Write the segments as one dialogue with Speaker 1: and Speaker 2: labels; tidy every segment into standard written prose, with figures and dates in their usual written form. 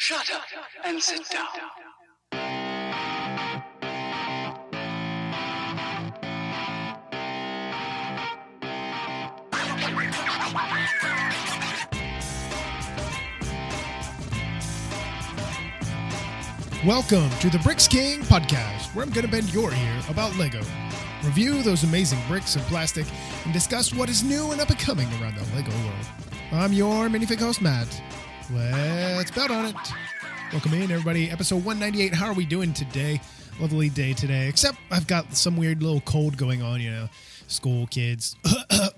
Speaker 1: Shut up and sit down.
Speaker 2: Welcome to the Bricks King podcast, where I'm going to bend your ear about Lego, review those amazing bricks and plastic, and discuss what is new and up-and-coming around the Lego world. I'm your Minifigure host, Matt. Let's bet on it. Welcome in, everybody. Episode 198. How are we doing today? Lovely day today, except I've got some weird little cold going on, school kids,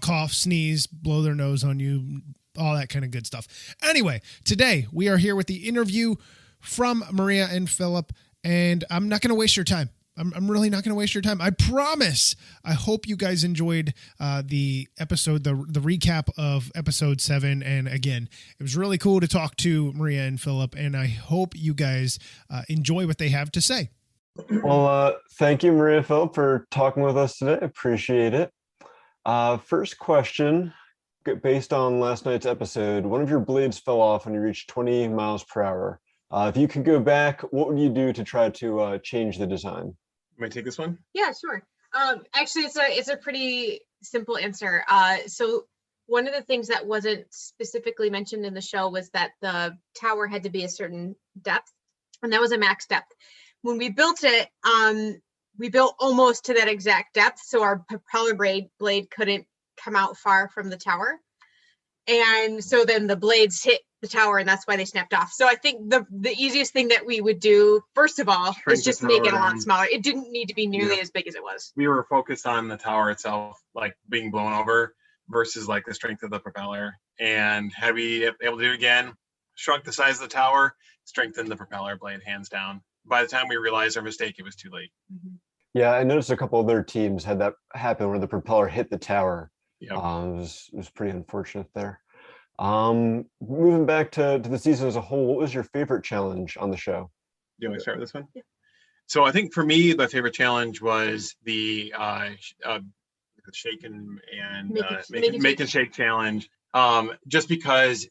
Speaker 2: cough, sneeze, blow their nose on you, all that kind of good stuff. Anyway, today we are here with the interview from Maria and Philip, and I'm not going to waste your time. I'm really not going to waste your time. I promise. I hope you guys enjoyed the episode, the recap of episode 7. And again, it was really cool to talk to Maria and Philip, and I hope you guys enjoy what they have to say.
Speaker 3: Well, thank you, Maria and Philip, for talking with us today. Appreciate it. First question, based on last night's episode, one of your blades fell off when you reached 20 miles per hour. If you could go back, what would you do to try to change the design?
Speaker 4: May I take this one?
Speaker 5: Yeah, sure. Actually, it's a pretty simple answer. So one of the things that wasn't specifically mentioned in the show was that the tower had to be a certain depth, and that was a max depth. When we built it, we built almost to that exact depth, so our propeller blade couldn't come out far from the tower. And so then the blades hit the tower, and that's why they snapped off. So I think the easiest thing that we would do, first of all, is just make it a lot smaller. It didn't need to be nearly as big as it was.
Speaker 4: We were focused on the tower itself, like being blown over, versus like the strength of the propeller. And had we able to do it again, shrunk the size of the tower, strengthened the propeller blade, hands down. By the time we realized our mistake, it was too late.
Speaker 3: Mm-hmm. Yeah, I noticed a couple other teams had that happen where the propeller hit the tower. Yep. It was pretty unfortunate there. Moving back to the season as a whole, what was your favorite challenge on the show?
Speaker 4: Do you want me to start with this one?
Speaker 5: Yeah.
Speaker 4: So I think for me, the favorite challenge was the shake and make and shake challenge. Just because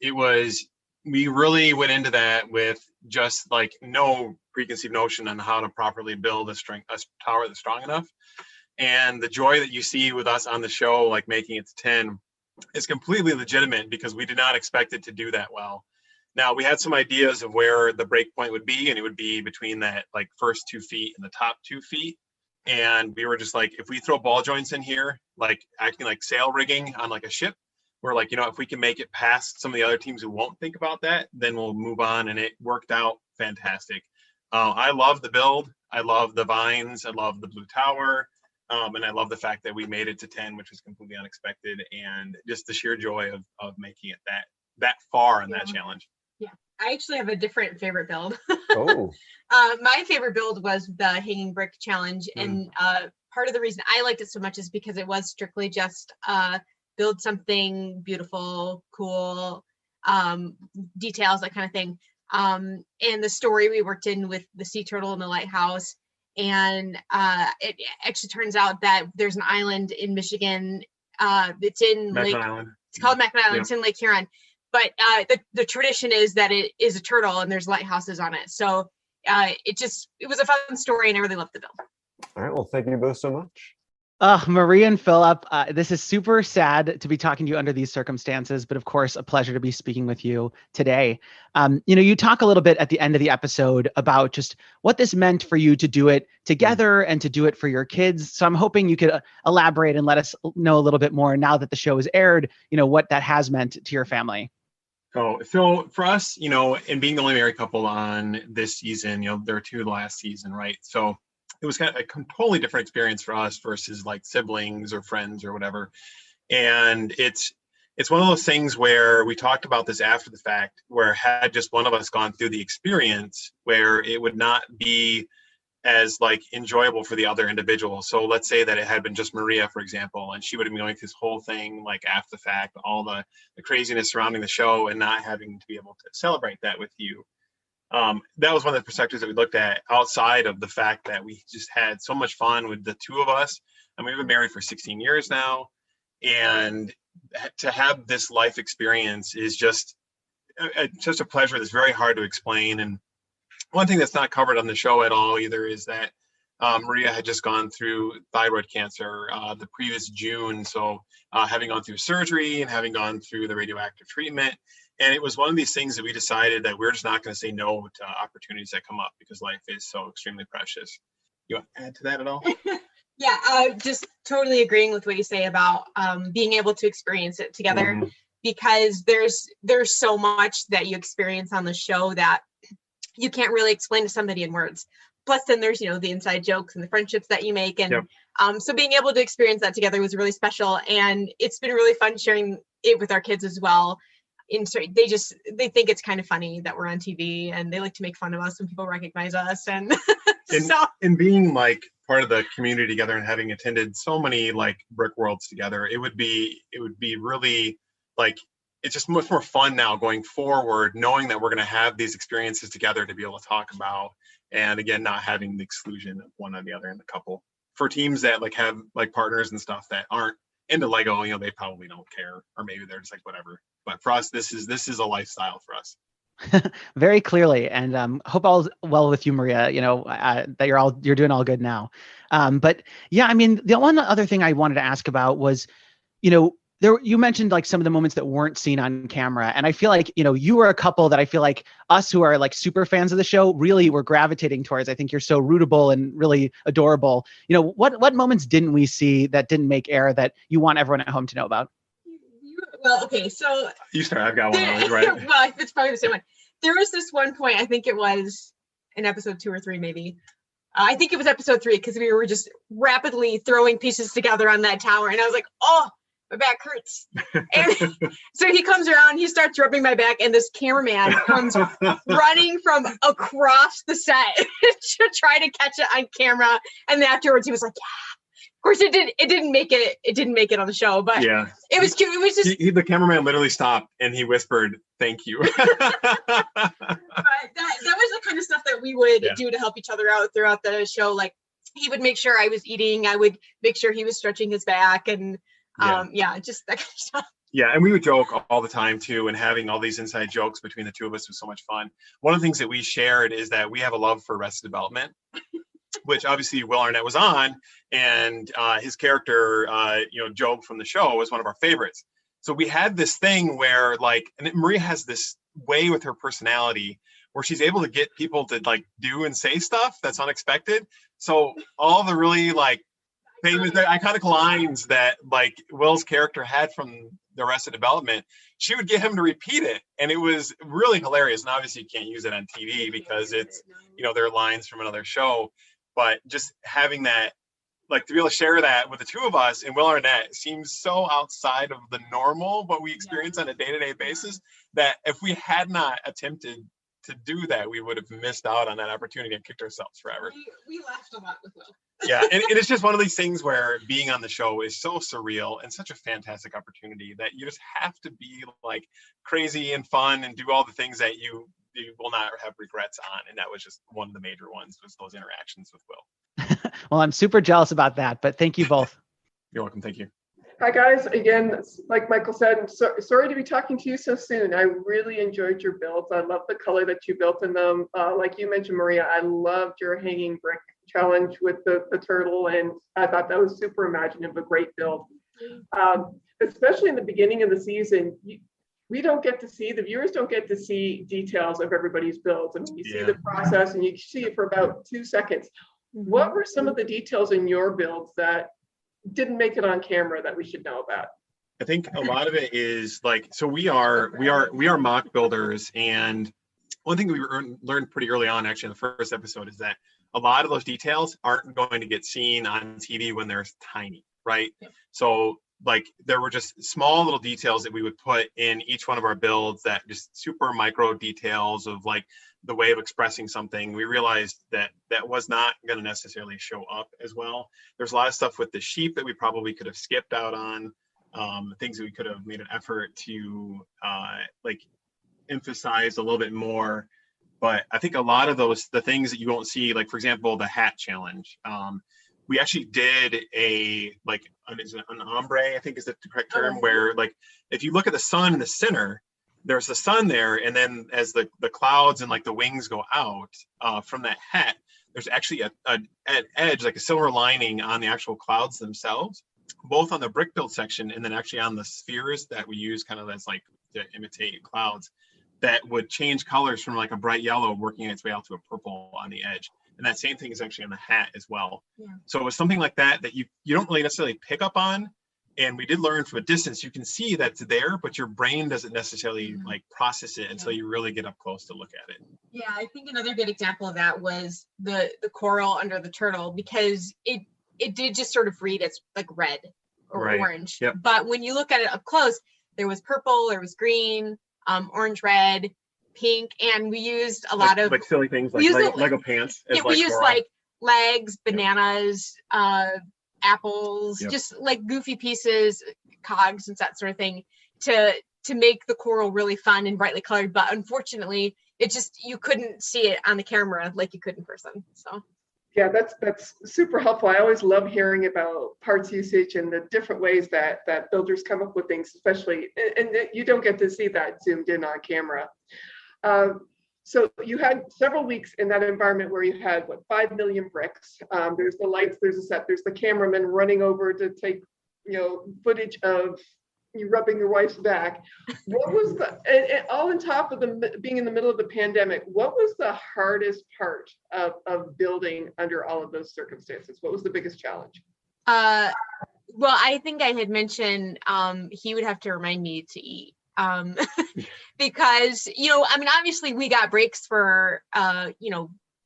Speaker 4: we really went into that with just like no preconceived notion on how to properly build a tower that's strong enough. And the joy that you see with us on the show, like making it to 10, is completely legitimate because we did not expect it to do that well. Now, we had some ideas of where the break point would be, and it would be between that like first 2 feet and the top 2 feet. And we were just like, if we throw ball joints in here, like acting like sail rigging on like a ship, we're like, if we can make it past some of the other teams who won't think about that, then we'll move on. And it worked out fantastic. I love the build. I love the vines. I love the blue tower. And I love the fact that we made it to 10, which was completely unexpected, and just the sheer joy of making it that far in that challenge.
Speaker 5: Yeah, I actually have a different favorite build.
Speaker 3: Oh.
Speaker 5: My favorite build was the hanging brick challenge, and part of the reason I liked it so much is because it was strictly just build something beautiful, cool, details, that kind of thing. And the story we worked in with the sea turtle and the lighthouse. And it actually turns out that there's an island in Michigan. It's in Lake Island. It's called Mackinac Island. Yeah. It's in Lake Huron. But the tradition is that it is a turtle and there's lighthouses on it. So it was a fun story, and I really loved the build.
Speaker 3: All right. Well, thank you both so much.
Speaker 6: Maria and Philip, this is super sad to be talking to you under these circumstances, but of course, a pleasure to be speaking with you today. You talk a little bit at the end of the episode about just what this meant for you to do it together and to do it for your kids. So I'm hoping you could elaborate and let us know a little bit more now that the show is aired, what that has meant to your family.
Speaker 4: Oh, so for us, and being the only married couple on this season, there were 2 last season, right? So it was kind of a totally different experience for us versus like siblings or friends or whatever. And it's one of those things where we talked about this after the fact, where had just one of us gone through the experience, where it would not be as like enjoyable for the other individual. So let's say that it had been just Maria, for example, and she would have been going through this whole thing like after the fact, all the craziness surrounding the show, and not having to be able to celebrate that with you. That was one of the perspectives that we looked at, outside of the fact that we just had so much fun with the 2 of us. And we've been married for 16 years now. And to have this life experience is just just a pleasure that's very hard to explain. And one thing that's not covered on the show at all either is that Maria had just gone through thyroid cancer the previous June. So having gone through surgery and having gone through the radioactive treatment. And it was one of these things that we decided that we're just not going to say no to opportunities that come up because life is so extremely precious. You want to add to that at all?
Speaker 5: Yeah, just totally agreeing with what you say about being able to experience it together, because there's so much that you experience on the show that you can't really explain to somebody in words. Plus, then there's, the inside jokes and the friendships that you make. And so being able to experience that together was really special. And it's been really fun sharing it with our kids as well. They think it's kind of funny that we're on TV, and they like to make fun of us when people recognize us. And
Speaker 4: and being like part of the community together and having attended so many like brick worlds together, it would be really like, it's just much more fun now going forward, knowing that we're going to have these experiences together to be able to talk about. And again, not having the exclusion of one or the other in the couple. For teams that like have like partners and stuff that aren't into Lego, they probably don't care, or maybe they're just like whatever. But for us, this is a lifestyle for us.
Speaker 6: Very clearly, and hope all's well with you, Maria. That you're doing all good now. But yeah, I mean, the one other thing I wanted to ask about was, you mentioned like some of the moments that weren't seen on camera, and I feel like you were a couple that I feel like us who are like super fans of the show really were gravitating towards. I think you're so rootable and really adorable. What moments didn't we see that didn't make air that you want everyone at home to know about?
Speaker 5: Well, okay, so
Speaker 4: you start. I've got one. Right?
Speaker 5: Well, it's probably the same one. There was this one point, I think it was in episode 2 or 3, maybe. I think it was episode 3, because we were just rapidly throwing pieces together on that tower, and I was like, oh, my back hurts. And so he comes around, he starts rubbing my back, and this cameraman comes running from across the set to try to catch it on camera. And then afterwards, he was like, yeah. Of course, it didn't make it on the show, but
Speaker 4: yeah,
Speaker 5: it was cute. It was just
Speaker 4: the cameraman literally stopped and he whispered, "Thank you."
Speaker 5: But that was the kind of stuff that we would do to help each other out throughout the show. Like, he would make sure I was eating, I would make sure he was stretching his back, and just that kind of stuff.
Speaker 4: Yeah, and we would joke all the time too, and having all these inside jokes between the two of us was so much fun. One of the things that we shared is that we have a love for Arrested Development, which obviously Will Arnett was on, and his character, Job from the show, was one of our favorites. So we had this thing where, like, and Maria has this way with her personality where she's able to get people to like do and say stuff that's unexpected. So all the really like famous, iconic lines that like Will's character had from the Arrested Development, she would get him to repeat it, and it was really hilarious. And obviously you can't use it on TV because it's, they're lines from another show. But just having that, like, to be able to share that with the two of us and Will Arnett seems so outside of the normal, what we experience on a day-to-day basis, that if we had not attempted to do that, we would have missed out on that opportunity and kicked ourselves forever.
Speaker 5: We laughed a lot with Will.
Speaker 4: Yeah, and it's just one of these things where being on the show is so surreal and such a fantastic opportunity that you just have to be like crazy and fun and do all the things that you will not have regrets on. And that was just one of the major ones, was those interactions with Will.
Speaker 6: Well, I'm super jealous about that, but thank you both.
Speaker 4: You're welcome. Thank you.
Speaker 7: Hi, guys. Again, like Michael said, sorry to be talking to you so soon. I really enjoyed your builds. I love the color that you built in them. Like you mentioned, Maria, I loved your hanging brick challenge with the turtle, and I thought that was super imaginative, a great build. Especially in the beginning of the season, we don't get to see, the viewers don't get to see details of everybody's builds. I mean, you see the process and you see it for about 2 seconds. What were some of the details in your builds that didn't make it on camera that we should know about?
Speaker 4: I think a lot of it is like, so we are mock builders, and one thing that we learned pretty early on, actually in the first episode, is that a lot of those details aren't going to get seen on TV when they're tiny, right? So like there were just small little details that we would put in each one of our builds, that just super micro details of like the way of expressing something. We realized that that was not going to necessarily show up as well. There's a lot of stuff with the sheep that we probably could have skipped out on, things that we could have made an effort to like emphasize a little bit more. But I think a lot of the things that you won't see, like for example, the hat challenge, we actually did an ombre, I think is the correct term, where like if you look at the sun in the center, there's the sun there, and then as the clouds and like the wings go out from that hat, there's actually an edge, like a silver lining on the actual clouds themselves, both on the brick build section and then actually on the spheres that we use kind of as like to imitate clouds, that would change colors from like a bright yellow working its way out to a purple on the edge. And that same thing is actually on the hat as well. Yeah. So it was something like that you don't really necessarily pick up on. And we did learn from a distance, you can see that's there, but your brain doesn't necessarily like process it until you really get up close to look at it.
Speaker 5: Yeah, I think another good example of that was the coral under the turtle, because it did just sort of read as like red or orange. Yep. But when you look at it up close, there was purple, there was green, orange, red, pink, and we used a lot of
Speaker 4: like silly things like Lego pants.
Speaker 5: Yeah, we used like legs, bananas, apples, just like goofy pieces, cogs and that sort of thing to make the coral really fun and brightly colored. But unfortunately, you couldn't see it on the camera like you could in person. So
Speaker 7: yeah, that's super helpful. I always love hearing about parts usage and the different ways that builders come up with things, especially, and you don't get to see that zoomed in on camera. So you had several weeks in that environment where you had 5 million bricks. There's the lights, there's a set, there's the cameraman running over to take, footage of you rubbing your wife's back. What was and all on top of being in the middle of the pandemic, what was the hardest part of building under all of those circumstances? What was the biggest challenge?
Speaker 5: Well, I think I had mentioned he would have to remind me to eat. Because obviously we got breaks for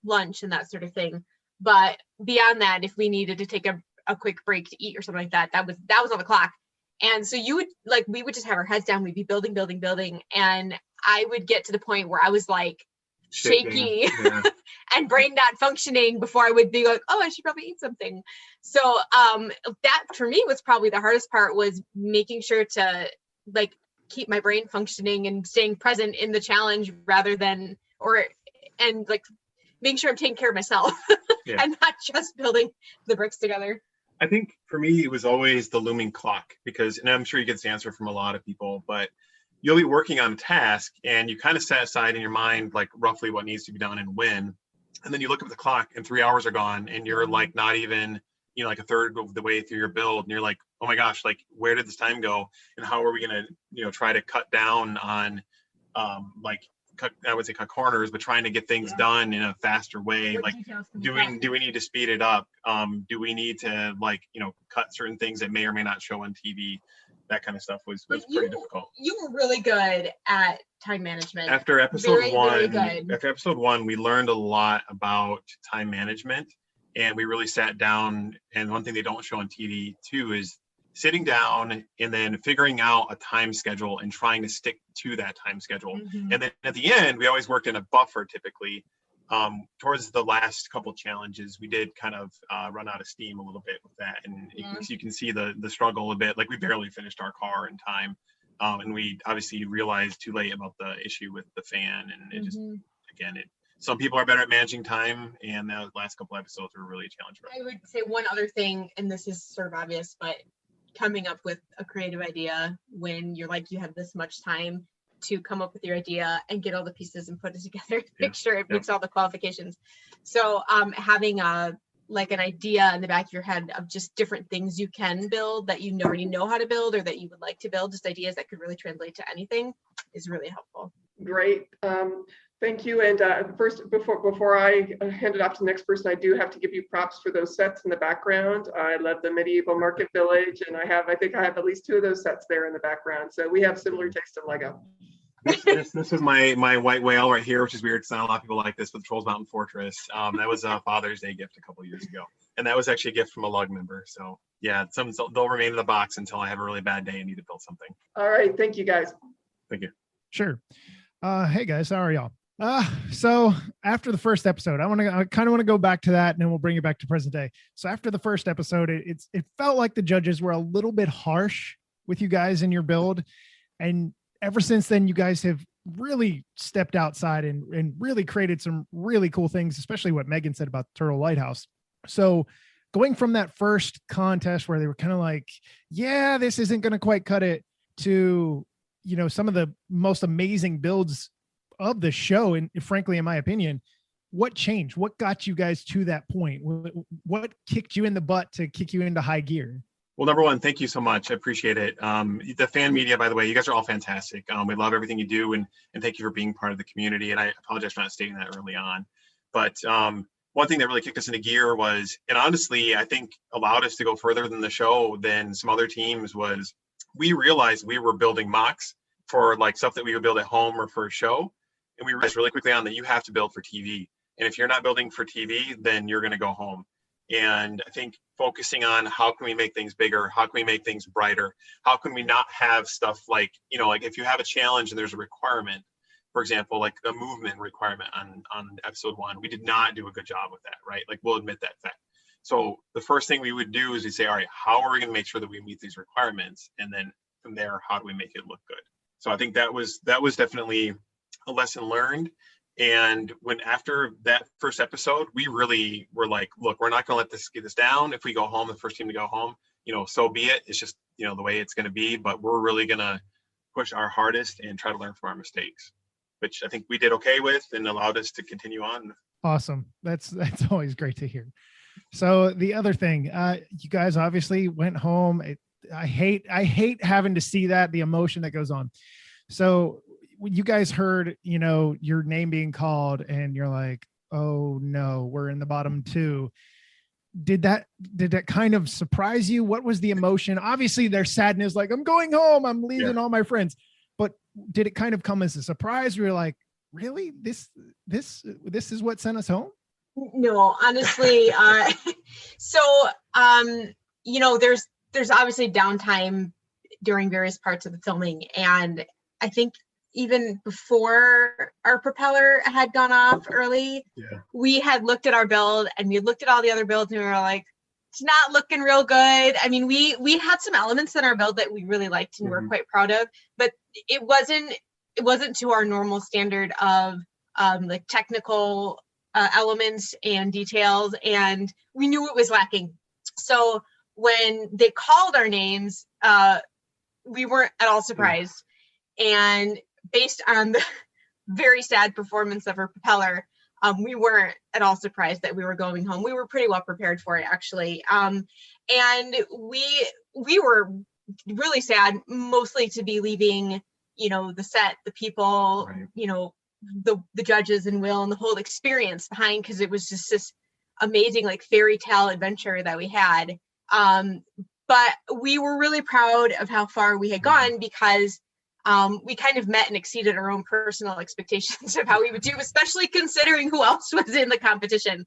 Speaker 5: lunch and that sort of thing, but beyond that, if we needed to take a quick break to eat or something like that, that was on the clock. And so we would just have our heads down, we'd be building, and I would get to the point where I was like shaky and brain not functioning before I would be like, oh, I should probably eat something. So that for me was probably the hardest part, was making sure to keep my brain functioning and staying present in the challenge rather than making sure I'm taking care of myself and not just building the bricks together.
Speaker 4: I think for me, it was always the looming clock, and I'm sure you get this answer from a lot of people, but you'll be working on a task and you kind of set aside in your mind, like roughly what needs to be done and when, and then you look at the clock and 3 hours are gone and you're like, not even, like a third of the way through your build, and you're like, oh my gosh, like where did this time go? And how are we going to, try to cut down on, I would say cut corners, but trying to get things done in a faster way. Like, do we need to speed it up? Do we need to cut certain things that may or may not show on TV? That kind of stuff was pretty difficult.
Speaker 5: You were really good at time management.
Speaker 4: After episode one, we learned a lot about time management. And we really sat down, and one thing they don't show on TV too is sitting down and then figuring out a time schedule and trying to stick to that time schedule. Mm-hmm. And then at the end, we always worked in a buffer typically. Towards the last couple of challenges, we did kind of run out of steam a little bit with that. And you can see the struggle a bit, like we barely finished our car in time. And we obviously realized too late about the issue with the fan. And it just, again, some people are better at managing time, and the last couple episodes were really a challenge for us.
Speaker 5: I would say one other thing, and this is sort of obvious, but coming up with a creative idea when you're like, you have this much time to come up with your idea and get all the pieces and put it together to make sure it meets all the qualifications. So having an idea in the back of your head of just different things you can build that you already know how to build or that you would like to build, just ideas that could really translate to anything, is really helpful.
Speaker 7: Great. Thank you. And first, before I hand it off to the next person, I do have to give you props for those sets in the background. I love the medieval market village, and I think I have at least 2 of those sets there in the background. So we have similar taste in Lego.
Speaker 4: This is my white whale right here, which is weird because not a lot of people like this, but the Trolls Mountain Fortress. That was a Father's Day gift a couple of years ago. And that was actually a gift from a lug member. So yeah, they'll remain in the box until I have a really bad day and need to build something.
Speaker 7: All right. Thank you, guys.
Speaker 4: Thank you.
Speaker 2: Sure. Hey guys, how are y'all? So after the first episode, I kind of want to go back to that, and then we'll bring it back to present day. So after the first episode, it felt like the judges were a little bit harsh with you guys in your build. And ever since then, you guys have really stepped outside and really created some really cool things, especially what Megan said about the Turtle Lighthouse. So going from that first contest where they were kind of like, yeah, this isn't going to quite cut it, to some of the most amazing builds of the show. And frankly, in my opinion, what changed? What got you guys to that point? What kicked you in the butt to kick you into high gear?
Speaker 4: Well, number one, thank you so much. I appreciate it. The fan media, by the way, you guys are all fantastic. We love everything you do, and thank you for being part of the community. And I apologize for not stating that early on. But one thing that really kicked us into gear was, and honestly, I think allowed us to go further than the show than some other teams, was we realized we were building mocks for like stuff that we would build at home or for a show. And we realized really quickly on that you have to build for TV. And if you're not building for TV, then you're going to go home. And I think focusing on how can we make things bigger? How can we make things brighter? How can we not have stuff like, like if you have a challenge and there's a requirement, for example, like a movement requirement on episode 1, we did not do a good job with that, right? Like we'll admit that fact. So the first thing we would do is we say, all right, how are we going to make sure that we meet these requirements? And then from there, how do we make it look good? So I think that was definitely a lesson learned. And when after that first episode, we really were like, look, we're not going to let this get us down. If we go home, the first team to go home, so be it. It's just, the way it's going to be, but we're really going to push our hardest and try to learn from our mistakes, which I think we did okay with and allowed us to continue on.
Speaker 2: Awesome. That's always great to hear. So the other thing, you guys obviously went home. I hate having to see that, the emotion that goes on. So when you guys heard, your name being called and you're like, oh no, we're in the bottom 2. Did that kind of surprise you? What was the emotion? Obviously there's sadness, like I'm going home, I'm leaving all my friends, but did it kind of come as a surprise? We were like, really, this is what sent us home?
Speaker 5: No, honestly. There's obviously downtime during various parts of the filming. And I think even before our propeller had gone off early, we had looked at our build and we looked at all the other builds and we were like, it's not looking real good. I mean, we had some elements in our build that we really liked and we're quite proud of, but it wasn't to our normal standard of like technical elements and details, and we knew it was lacking. So when they called our names, we weren't at all surprised. And based on the very sad performance of her propeller, we weren't at all surprised that we were going home. We were pretty well prepared for it, actually. And we were really sad, mostly to be leaving, the set, the people, the judges and Will and the whole experience behind, because it was just this amazing, like fairy tale adventure that we had. But we were really proud of how far we had gone, because we kind of met and exceeded our own personal expectations of how we would do, especially considering who else was in the competition.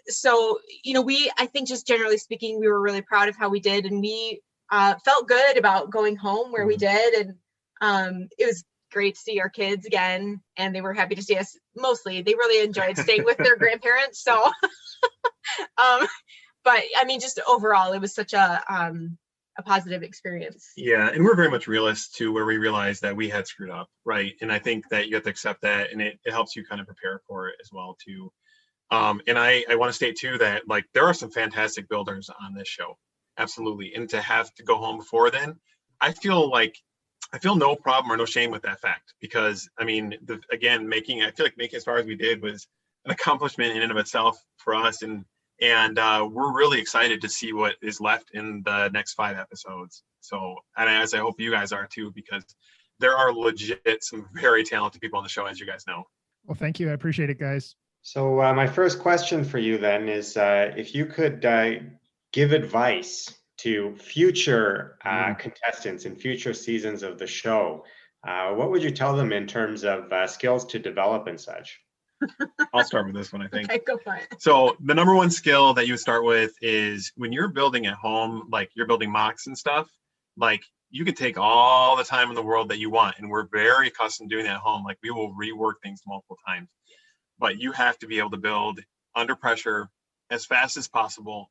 Speaker 5: So, I think just generally speaking, we were really proud of how we did, and we felt good about going home where we did. And it was great to see our kids again, and they were happy to see us. Mostly, they really enjoyed staying with their grandparents. So, but I mean, just overall, it was such a positive experience.
Speaker 4: Yeah, and we're very much realists too, where we realize that we had screwed up, right? And I think that you have to accept that, and it helps you kind of prepare for it as well too. And I want to state too that like there are some fantastic builders on this show, absolutely. And to have to go home before then, I feel no problem or no shame with that fact, because I mean, I feel like making as far as we did was an accomplishment in and of itself for us, and we're really excited to see what is left in the next 5 episodes. So, and as I hope you guys are too, because there are legit some very talented people on the show, as you guys know.
Speaker 2: Well, thank you. I appreciate it, guys.
Speaker 8: So my first question for you then is if you could give advice to future contestants in future seasons of the show, what would you tell them in terms of skills to develop and such?
Speaker 4: I'll start with this one, I think.
Speaker 5: Okay, go for it.
Speaker 4: So the number one skill that you would start with is when you're building at home, like you're building mocks and stuff, like you could take all the time in the world that you want. And we're very accustomed to doing that at home. Like we will rework things multiple times, but you have to be able to build under pressure as fast as possible,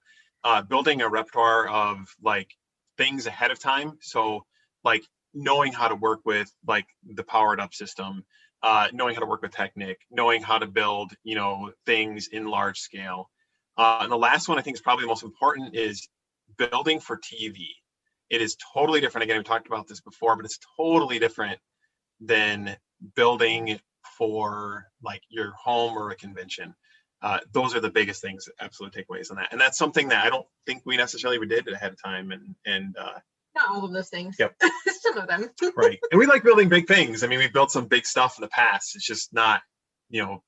Speaker 4: building a repertoire of like things ahead of time. So like knowing how to work with like the powered up system, knowing how to work with Technic, knowing how to build, things in large scale. And the last one I think is probably the most important is building for TV. it is totally different. Again, we talked about this before, but it's totally different than building for like your home or a convention. Those are the biggest things, absolute takeaways on that. And that's something that I don't think we necessarily did ahead of time. And
Speaker 5: not all of those things.
Speaker 4: Yep.
Speaker 5: Some of them.
Speaker 4: Right. And we like building big things. I mean, we've built some big stuff in the past. It's just not,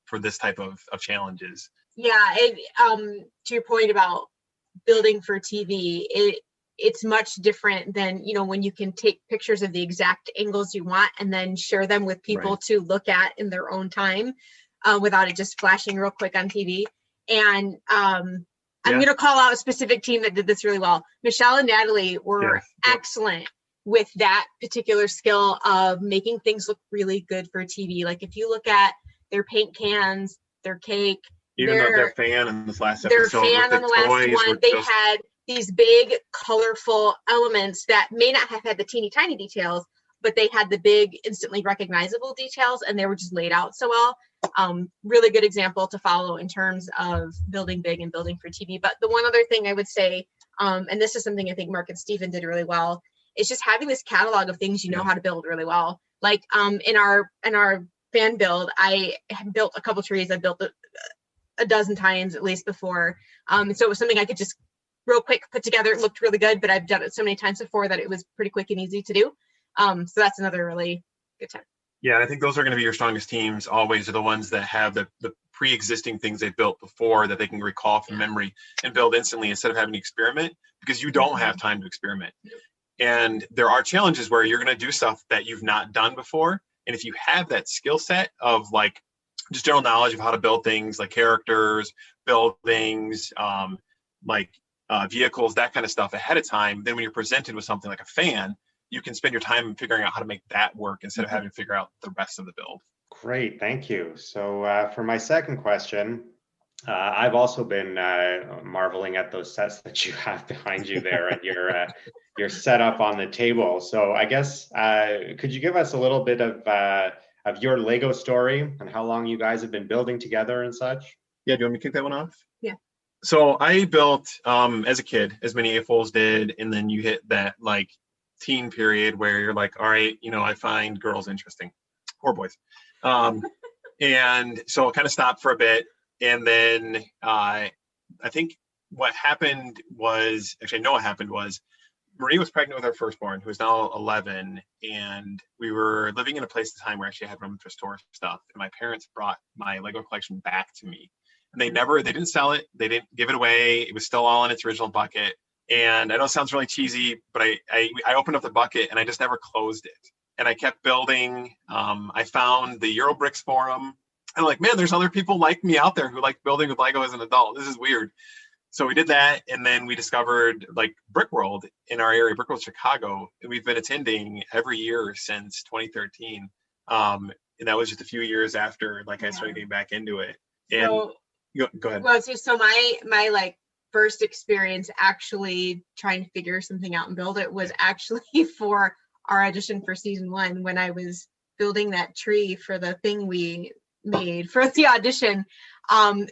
Speaker 4: for this type of challenges.
Speaker 5: Yeah. And to your point about building for TV, it's much different than, when you can take pictures of the exact angles you want and then share them with people to look at in their own time without it just flashing real quick on TV. And I'm going to call out a specific team that did this really well. Michelle and Natalie were excellent with that particular skill of making things look really good for TV. Like if you look at their paint cans, their cake,
Speaker 4: even their fan in this last episode,
Speaker 5: their fan on the last one, they had these big, colorful elements that may not have had the teeny tiny details, but they had the big, instantly recognizable details, and they were just laid out so well. Really good example to follow in terms of building big and building for TV. But the one other thing I would say, and this is something I think Mark and Stephen did really well, is just having this catalog of things you know how to build really well. Like in our fan build, I have built a couple trees. I built a dozen times at least before. So it was something I could just real quick put together. It looked really good, but I've done it so many times before that it was pretty quick and easy to do. So that's another really good time.
Speaker 4: Yeah, I think those are going to be your strongest teams always, are the ones that have the pre-existing things they've built before that they can recall from memory and build instantly instead of having to experiment, because you don't have time to experiment. And there are challenges where you're going to do stuff that you've not done before. And if you have that skill set of like just general knowledge of how to build things like characters, buildings, vehicles, that kind of stuff ahead of time, then when you're presented with something like a fan, you can spend your time figuring out how to make that work instead of having to figure out the rest of the build.
Speaker 8: Great, thank you. So for my second question, I've also been marveling at those sets that you have behind you there and your setup on the table. So I guess, could you give us a little bit of your Lego story and how long you guys have been building together and such?
Speaker 4: Yeah, do you want me to kick that one off?
Speaker 5: Yeah.
Speaker 4: So I built, as a kid, as many AFOLs did, and then you hit that like teen period where you're like, all right, I find girls interesting, or boys. And so it kind of stopped for a bit. And then I think what happened was, actually I know what happened was, Marie was pregnant with our firstborn, who is now 11, and we were living in a place at the time where I actually had room to store stuff. And my parents brought my Lego collection back to me. And they didn't sell it. They didn't give it away. It was still all in its original bucket. And I know it sounds really cheesy, but I opened up the bucket and I just never closed it. And I kept building. I found the Eurobricks forum. I'm like, man, there's other people like me out there who like building with Lego as an adult. This is weird. So we did that. And then we discovered like Brick World in our area, Brick World Chicago. And we've been attending every year since 2013. And that was just a few years after I started getting back into it. And
Speaker 5: so,
Speaker 4: go ahead.
Speaker 5: Well, so my like first experience actually trying to figure something out and build it was actually for our audition for season 1, when I was building that tree for the thing we made for the audition. And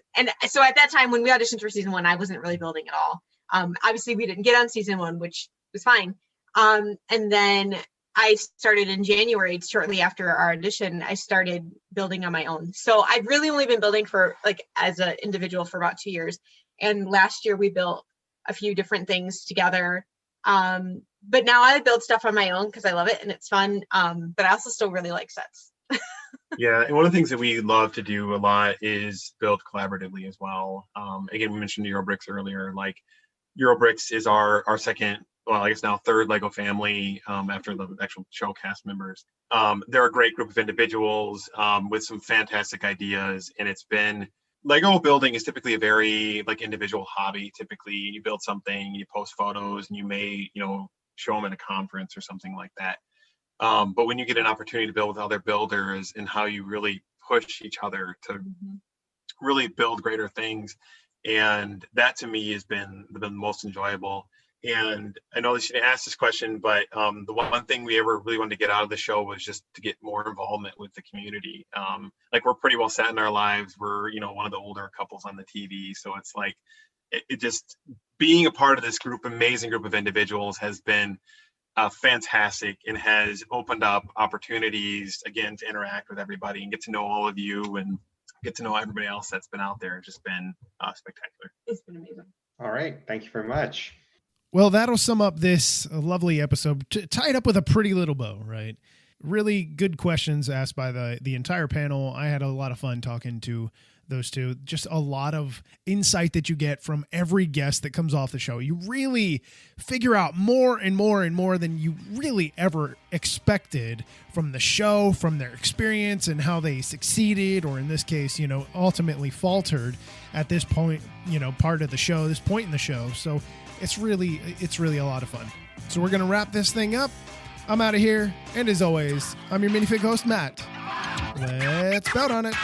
Speaker 5: so at that time when we auditioned for season 1, I wasn't really building at all. Obviously we didn't get on season 1, which was fine. And then I started in January, shortly after our audition, I started building on my own. So I've really only been building for as an individual for about 2 years. And last year we built a few different things together. But now I build stuff on my own because I love it and it's fun. But I also still really like sets.
Speaker 4: Yeah, and one of the things that we love to do a lot is build collaboratively as well. Again, we mentioned Eurobricks earlier. Like Eurobricks is our second, well, I guess now third Lego family after the actual show cast members. They're a great group of individuals with some fantastic ideas, and it's been Lego building is typically a very individual hobby. Typically, you build something, you post photos, and you may show them at a conference or something like that. But when you get an opportunity to build with other builders and how you really push each other to really build greater things, and that to me has been the most enjoyable. And I know that you didn't ask this question, but the one thing we ever really wanted to get out of the show was just to get more involvement with the community. We're pretty well set in our lives. We're one of the older couples on the TV, so it's it just being a part of this amazing group of individuals has been fantastic and has opened up opportunities again to interact with everybody and get to know all of you and get to know everybody else that's been out there. It's just been spectacular.
Speaker 5: It's been amazing.
Speaker 8: All right. Thank you very much.
Speaker 2: Well, that'll sum up this lovely episode, tied up with a pretty little bow, right? Really good questions asked by the entire panel. I had a lot of fun talking to those two. Just a lot of insight that you get from every guest that comes off the show. You really figure out more and more and more than you really ever expected from the show, from their experience and how they succeeded, or in this case, ultimately faltered at this point, part of the show, this point in the show. So it's really a lot of fun. So we're going to wrap this thing up. I'm out of here. And as always, I'm your minifig host, Matt. Let's bout on it.